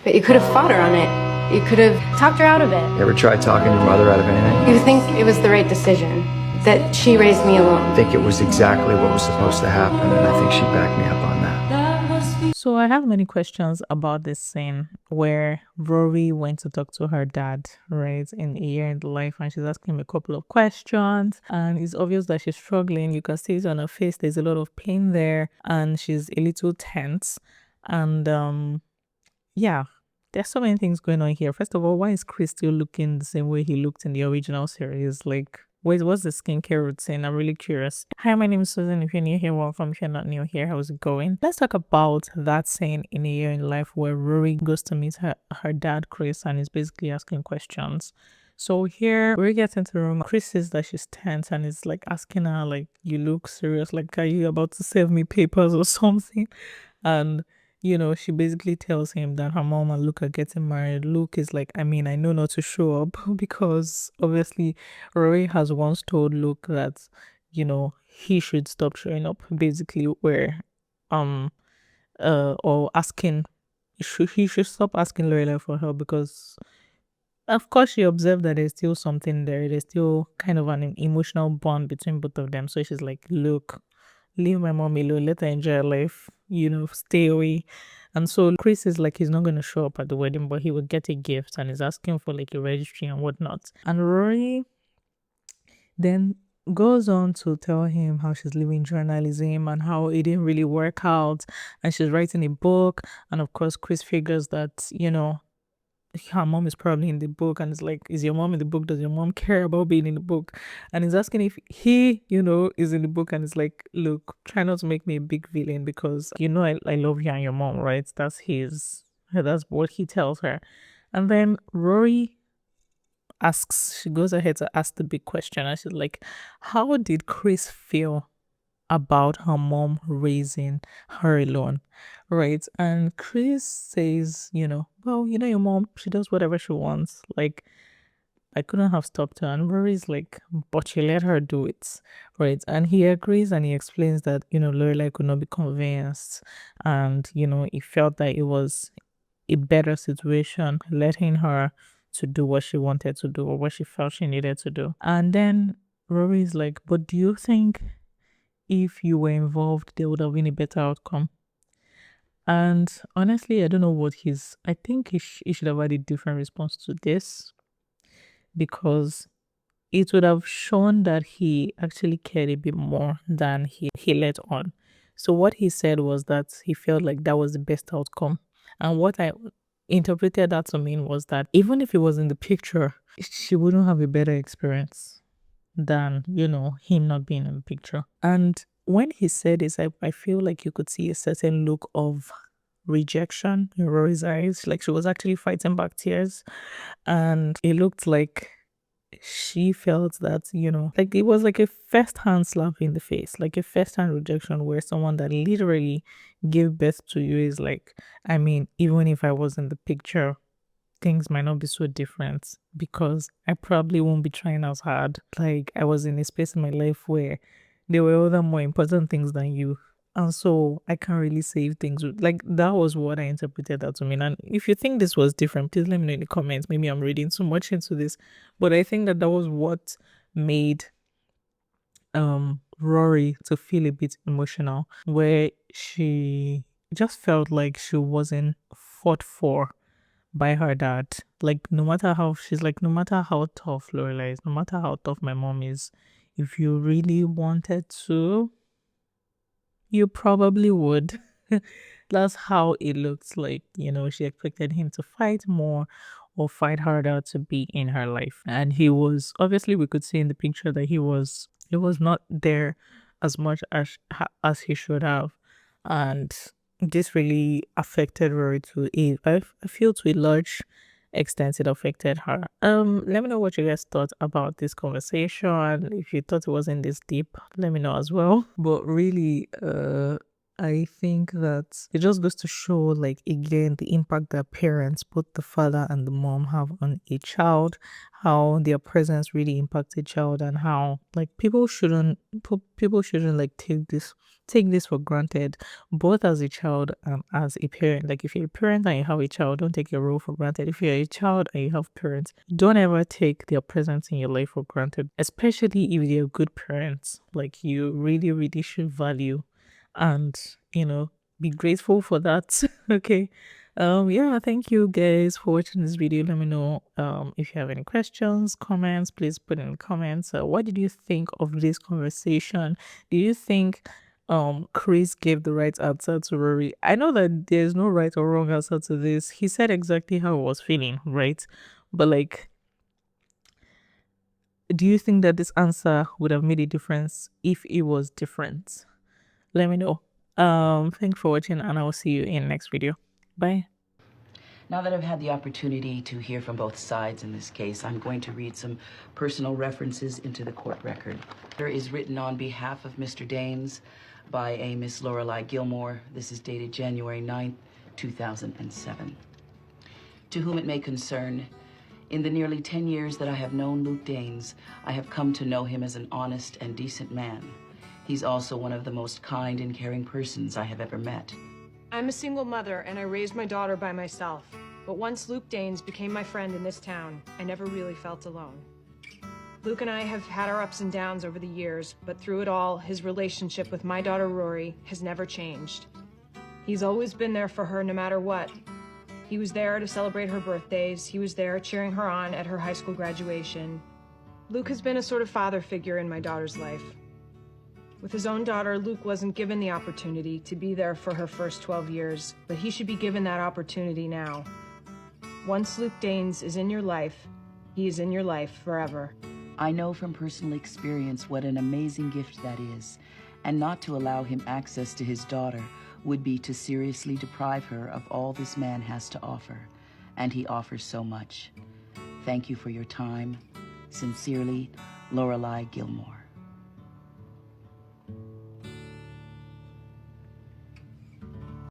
But you could have fought her on it. You could have talked her out of it. You ever tried talking your mother out of anything? You think it was the right decision, that she raised me alone. I think it was exactly what was supposed to happen, and I think she backed me up on that. So I have many questions about this scene where Rory went to talk to her dad, right, in A Year in the Life, and she's asking him a couple of questions, and it's obvious that she's struggling. You can see it on her face. There's a lot of pain there, and she's a little tense. And yeah, there's so many things going on here. First of all, why is Chris still looking the same way he looked in the original series? Like, what's the skincare routine? I'm really curious. Hi, my name is Susan. If you're new here, welcome. If you're not new here, how's it going? Let's talk about that scene in A Year in Life where Rory goes to meet her dad, Chris, and is basically asking questions. So here, Rory gets into the room. Chris says that she's tense and is like asking her, like, you look serious. Like, are you about to serve me papers or something? And she basically tells him that her mom and Luke are getting married. Luke is like, I mean, I know not to show up because obviously Rory has once told Luke that, he should stop showing up, basically, where, or asking, he should stop asking Lorelai for help because, of course, she observed that there's still something there. There's still kind of an emotional bond between both of them. So she's like, look, leave my mom alone, let her enjoy her life, stay away. And so Chris is like, he's not going to show up at the wedding, but he will get a gift and is asking for like a registry and whatnot. And Rory then goes on to tell him how she's leaving journalism and how it didn't really work out, and she's writing a book. And of course, Chris figures that, her mom is probably in the book, and it's like, is your mom in the book? Does your mom care about being in the book? And he's asking if he, is in the book, and it's like, look, try not to make me a big villain because I love you and your mom, right? That's what he tells her. And then Rory she goes ahead to ask the big question, and she's like, how did Chris feel about her mom raising her alone, right? And Chris says, well, your mom, she does whatever she wants. Like, I couldn't have stopped her. And Rory's like, but she let her do it, right? And he agrees and he explains that, Lorelai could not be convinced. And, he felt that it was a better situation letting her to do what she wanted to do or what she felt she needed to do. And then Rory's like, but do you think if you were involved, there would have been a better outcome? And honestly, I don't know I think he should have had a different response to this, because it would have shown that he actually cared a bit more than he let on. So what he said was that he felt like that was the best outcome. And what I interpreted that to mean was that even if he was in the picture, she wouldn't have a better experience than, him not being in the picture. And when he said this, I feel like you could see a certain look of rejection in Rory's eyes. Like she was actually fighting back tears. And it looked like she felt that, like it was like a first-hand slap in the face, like a first-hand rejection where someone that literally gave birth to you is like, I mean, even if I was in the picture, things might not be so different because I probably won't be trying as hard. Like I was in a space in my life where there were other more important things than you. And so I can't really save things. Like that was what I interpreted that to mean. And if you think this was different, please let me know in the comments. Maybe I'm reading too much into this. But I think that was what made Rory to feel a bit emotional, where she just felt like she wasn't fought for by her dad. Like no matter how tough Lorelai is, no matter how tough my mom is, if you really wanted to, you probably would. That's how it looks like. She expected him to fight more or fight harder to be in her life. And he was, obviously we could see in the picture that he was not there as much as he should have. And this really affected Rory I feel to a large extent it affected her. Let me know what you guys thought about this conversation. If you thought it wasn't this deep, let me know as well. But really, I think that it just goes to show, like, again, the impact that parents, both the father and the mom, have on a child, how their presence really impacts a child, and how, like, people shouldn't like take this for granted, both as a child and as a parent. Like, if you're a parent and you have a child, don't take your role for granted. If you're a child and you have parents, don't ever take their presence in your life for granted, especially if they're good parents. Like, you really, really should value and, be grateful for that. Okay. Yeah, thank you guys for watching this video. Let me know if you have any questions, comments. Please put in the comments. What did you think of this conversation? Do you think Chris gave the right answer to Rory? I know that there's no right or wrong answer to this. He said exactly how he was feeling, right? But, like, do you think that this answer would have made a difference if it was different? Let me know. Thanks for watching, and I will see you in the next video. Bye. Now that I've had the opportunity to hear from both sides in this case, I'm going to read some personal references into the court record. There is written on behalf of Mr. Daines by a Miss Lorelai Gilmore. This is dated January 9th, 2007. To whom it may concern, in the nearly 10 years that I have known Luke Daines, I have come to know him as an honest and decent man. He's also one of the most kind and caring persons I have ever met. I'm a single mother, and I raised my daughter by myself. But once Luke Daines became my friend in this town, I never really felt alone. Luke and I have had our ups and downs over the years, but through it all, his relationship with my daughter Rory has never changed. He's always been there for her no matter what. He was there to celebrate her birthdays. He was there cheering her on at her high school graduation. Luke has been a sort of father figure in my daughter's life. With his own daughter, Luke wasn't given the opportunity to be there for her first 12 years, but he should be given that opportunity now. Once Luke Daines is in your life, he is in your life forever. I know from personal experience what an amazing gift that is, and not to allow him access to his daughter would be to seriously deprive her of all this man has to offer, and he offers so much. Thank you for your time. Sincerely, Lorelai Gilmore.